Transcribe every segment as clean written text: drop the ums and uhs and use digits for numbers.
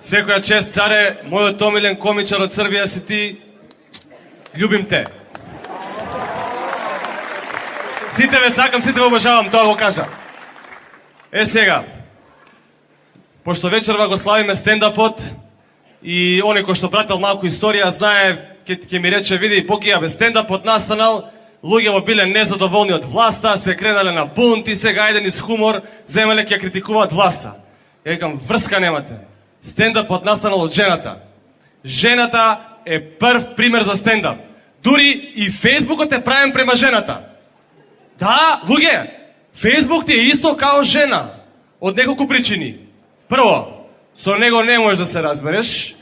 Секоја чест, царе, мојот омилен комичар од Србија си ти. Љубим те. Сите ве сакам, сите ве обожавам, тоа го кажа. Сега, пошто вечерва го славиме стендапот и оне кој што пратил малку историја знае, ќе ми рече, види, покија бе стендапот настанал, луѓето биле незадоволни од власта, се кренале на бунт и сега ајде низ хумор, земеле ќе критикуваат власта. Ја викам, врска немате. Стендапот настанал од жената. Жената е прв пример за стендап. Дури и Фейсбукот е правен према жената. Да, луѓе, Фейсбук ти е исто као жена. Од неколку причини. Прво, со него не можеш да се разбереш,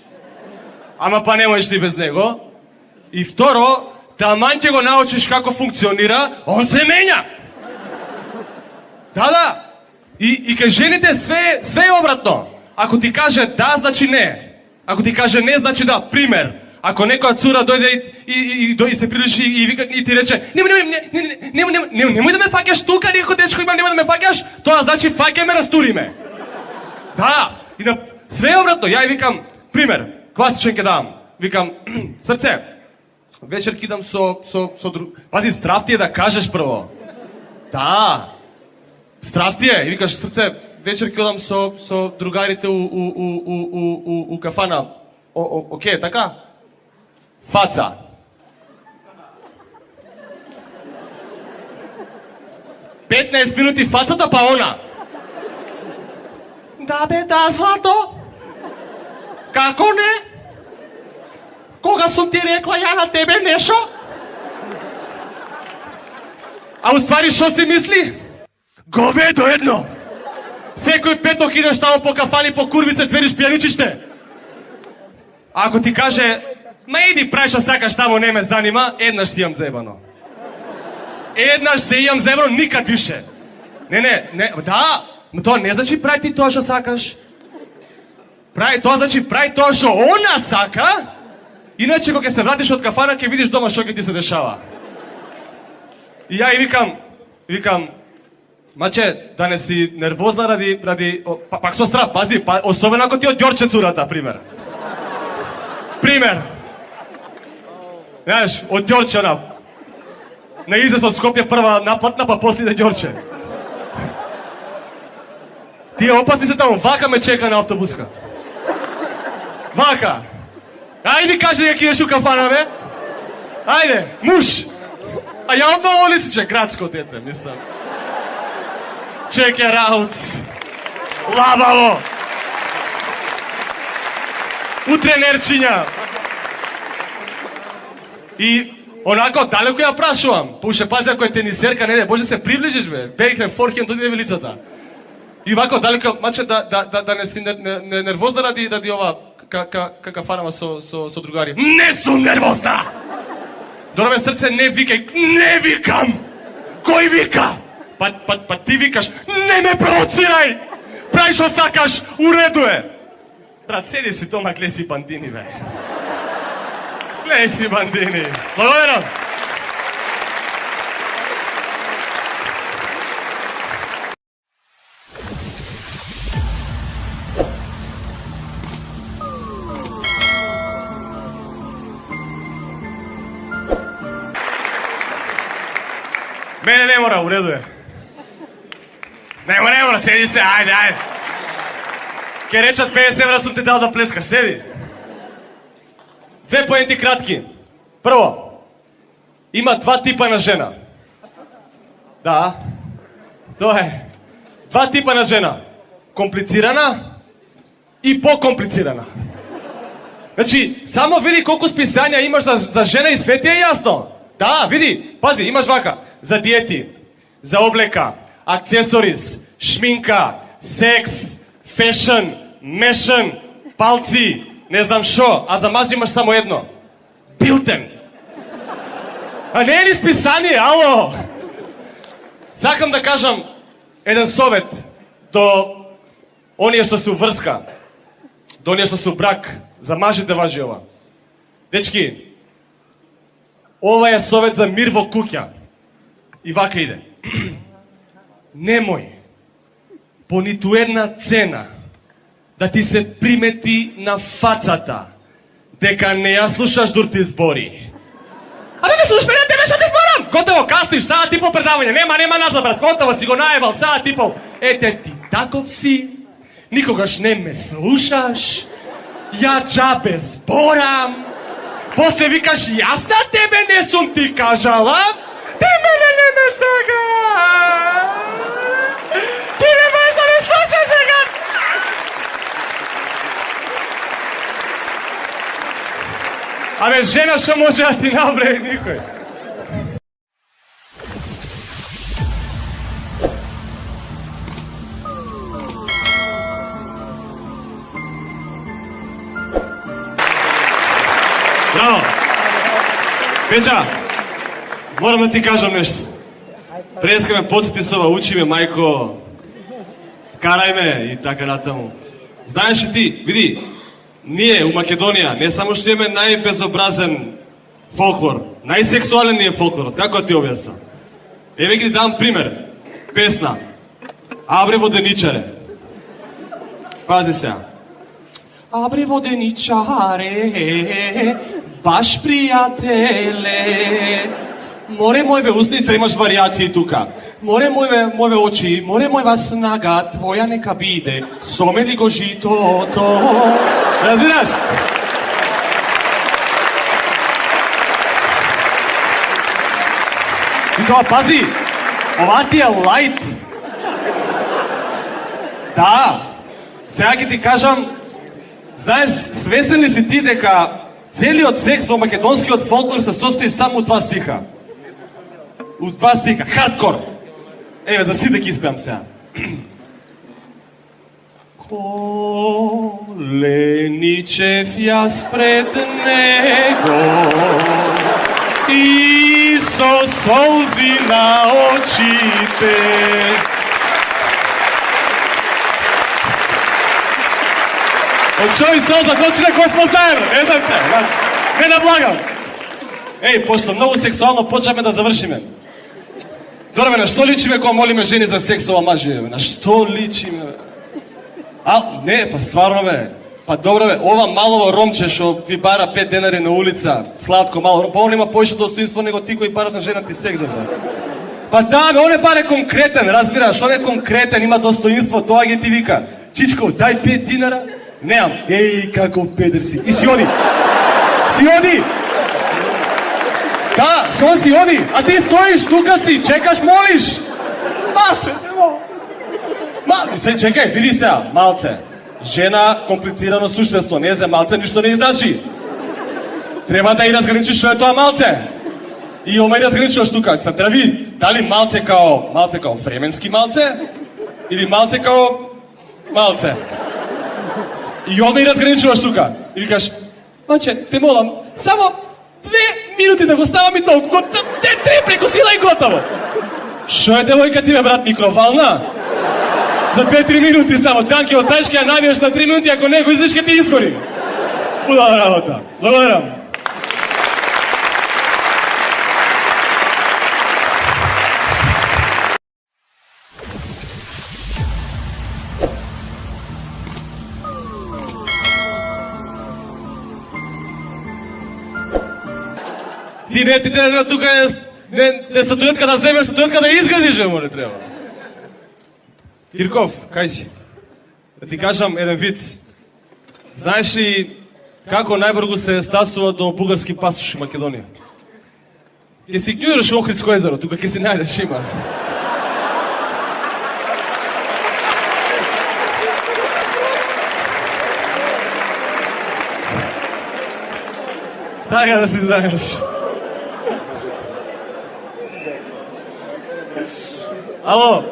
ама па не можеш ти без него. И второ, таман ќе го научиш како функционира, он се менја. Да. И кај жените све е обратно. Ако ти каже да, значи не. Ако ти каже не, значи да. Пример. Ако некоја цура дојде и се приближи и вика и ти рече немој да ме фаќаш тука, никако дечко имам, немој да ме фаќаш, тоа значи фаќаме, растури ме. Да. И на све е обратно. Ја и викам, пример, класичен ќе давам. Викам, срце, вечер кидам со друг... Пази, страв ти е да кажеш прво. Да. Страв ти е. И викаш, срце, вечер кидам со другарите у кафана. Оке, така? Фаца. Петнаест минути фацата, па она. Да бе, да, злато. Како не? Кога сум ти рекла ја на тебе нешо? А уствари шо си мисли? Говедо едно. Секој петок идеш таму по кафани, по курвице, цвериш пијаничиште. А ако ти каже, ма иди прај шо сакаш таму, не ме занима, еднаш си имам заебано. Еднаш се имам заебано, никад више. Не, да, но тоа не значи прај ти тоа шо сакаш. Тоа значи прај тоа шо она сака, иначе кога ќе се вратиш од кафана, ќе видиш дома шо ќе ти се дешава. И ја и викам, маче, да не си нервозна ради пак со страв, пази, особено ако ти од Ѓорче цурата, пример. Знаеш, од Ѓорче, на излез од Скопје прва наплатна, па после да Ѓорче. Тие опасни се таму, вака ме чека на автобуска. Вака. Ајде, кажи ја кидеш у кафана, бе. Ајде, муж. А ја одново лисиче, градско дете, мислам. Check it out. Лабаво. Утренерчиња. И онако далеко ја прашувам. Пуше, пази, ако е тенисерка, не, може се приближиш, бе. Бейхрем, форхем, тоди не лицата. И вако далеко, маче, да не си нервозна ради ова кафанама со другари. Не сум нервозна! Доробе срце, не викај, не викам! Кој вика? Па ти викаш, не ме провоцирај! Прај шо сакаш, уреду е! Брат, седи си тома, глеј си бандини, бе. Глеј си бандини. Благодарам. Мене не мора, уреду е. Не мора, седи се, ајде. Ке речат 50 евра сум ти дал да плескаш, седи. Две поенти кратки. Прво, има два типа на жена. Да, тоа е. Два типа на жена. Комплицирана и покомплицирана. Значи, само види колку списања имаш за жена и све ти е јасно. Да, види, пази, имаш вака. За диети, за облека, акцесорис, шминка, секс, фешн, мешн, палци, не знам шо, а за маж имаш само едно. Билтен. А не е ли списание, ало? Сакам да кажам еден совет до оние што се врска, до оние што се брак, за мажите важи ова. Дечки, ова е совет за мир во куќа. И вака иде. Немој по ниту една цена да ти се примети на фацата дека не ја слушаш дур ти збори. А да не слушаш мене, тебе што ти зборам? Готово, касниш, саат и пол предавање, нема назад, брат, готово си го наебал, саат и пол. Ете ти таков си, никогаш не ме слушаш, ја джабе зборам, после викаш, јас на тебе не сум ти кажала, ти мене не ме сагаш, ти не можеш да ме слушаш, ега. Абе, жена што може да ти направи никој? Браво! Печа, морам да ти кажам нешто. Преска ме подсети со ова, учи ме, мајко, карај ме и така натаму. Знаеш ли ти, види, ние у Македонија не само што имаме најбезобразен фолклор, најсексуален ни е фолклорот, како ти објаснам? Еве ги дам пример. Песна Абре воденичаре. Пази сега. Абре воденичаре, баш пријателе. Море мојве усни, се имаш варијации тука. Море мојве очи, море мојва снага, твоја нека биде, сомели го житото. Разбираш? И тоа, пази, ова ти е лајт. Да, сега ќе ти кажам, знаеш, свесен ли си ти дека целиот секс во македонскиот фолклор се состои само од 2 стиха? У 2 стиха, хардкор. Еве, за сите ќе испеам сега. Коленичев јас пред него и со солзи на очите. Од шо ми солза, точно кој спознаем, не знам се, не наблагам. Еј, пошто многу сексуално почнаме да завршиме. Добре, на што личиме кога молиме жени за сексова мажи, на што личиме? А, не, па стварно бе. Па добро бе, ова малово ромче што ви бара 5 денари на улица, сладко мало, па он има поише достоинство него ти кој бараш на жена ти секс, бе. Па да, бе, он е баре конкретен, разбираш, он е конкретен, има достоинство, тоа ги ти вика. Чичко, дај 5 динара, неам. Еј, каков педер си. И си оди. Си оди. Да, сон си оди, а ти стоиш, тука си, чекаш, молиш. Малце, не мога. Се, чекај, види сега, малце. Жена, комплицирано суштество, не за малце, ништо не изначи. Треба да и разграничиш што е тоа малце. И ома и разграничуваш тука, се трави, дали малце као временски малце, или малце као малце. И ома и разграничуваш тука. И викаш, маче, те молам, само 2 минути да го ставам и толку, 3 преку сила и готово. Шо е девојка ти бе, брат, микровална? За 2-3 минути само, там ќе оставиш, ќе ја навиеш на 3 минути, ако не го излиш, ќе ти изгори. Удала работа. Благодарам. Ти не ти треба тука не статуетка да земеш, статуетка да изградиш, бе, море треба. Кирков, кај си? Да ти кажам еден виц. Знаеш ли како најбрзо се стасува до бугарски пасош у Македонија? Ќе си игнорираш Охридско езеро, тука ќе си најдеш има. Така да си знаеш. Ало,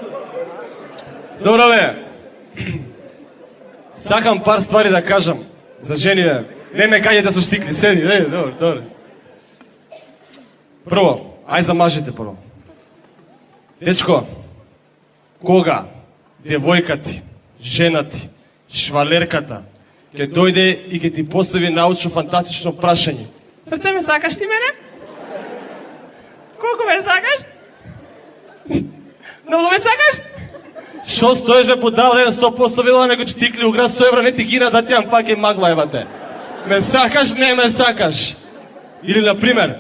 добро бе. Сакам пар ствари да кажам за жени, бе. Не ме каѓете со штикли, седи, добро. Прво, ај за мажите прво. Дечко, кога девојка ти, жена ти, швалерката, ќе дојде и ќе ти постави научно фантастично прашање. Срце ме сакаш ти мене? Колку ме сакаш? Многу ме сакаш? Шо стоеш бе подал, 100% вела него чтикли у град 100 евра, не ти гина да ти ам факе магла ебате. Ме сакаш, не ме сакаш. Или, например,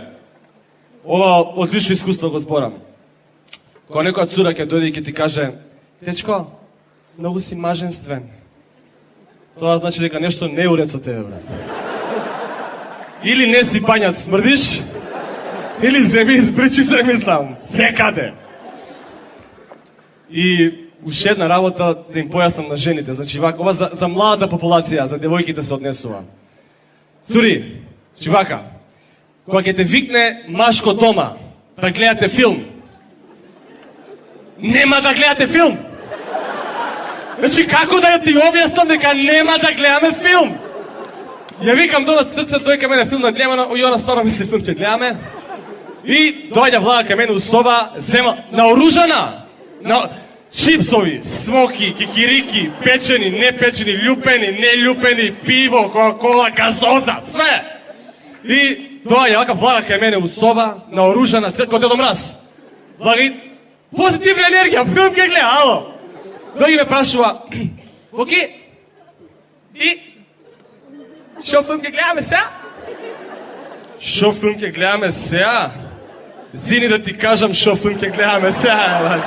ова одлично искуство го зборам. Кога некоја цура ќе дојде и ќе ти каже: дечко, многу си маженствен. Тоа значи дека нешто не е уред со тебе, брат. Или не си пањат, смрдиш, или земи избричи се, мислам, секаде. И уште една работа да им појаснам на жените. Значи, ова за младата популација, за девојките се однесува. Цури, вака, кога ќе те викне Машко Тома да гледате филм, нема да гледате филм. Значи, како да ти објаснам дека нема да гледаме филм? Ја викам тоа срце, тој кај мене филм да гледаме, но Јона стварно мисли филм ќе гледаме. И доаѓа влага кај мене у соба, зема наоружана, на чипсови, смоки, кикирики, печени, непечени, љупени, нелјупени, пиво, кока-кола, газоза, све. И доаѓа вака влага кај мене у соба, наоружана, кој Дедо Мраз. Влага и позитивна енергија, филм ќе гледа, ало. Доаѓа ме прашува: Боки, и шо филм ќе гледаме сега? Шо филм ќе гледаме сега? Зини да ти кажам шо филм ќе гледаме сега,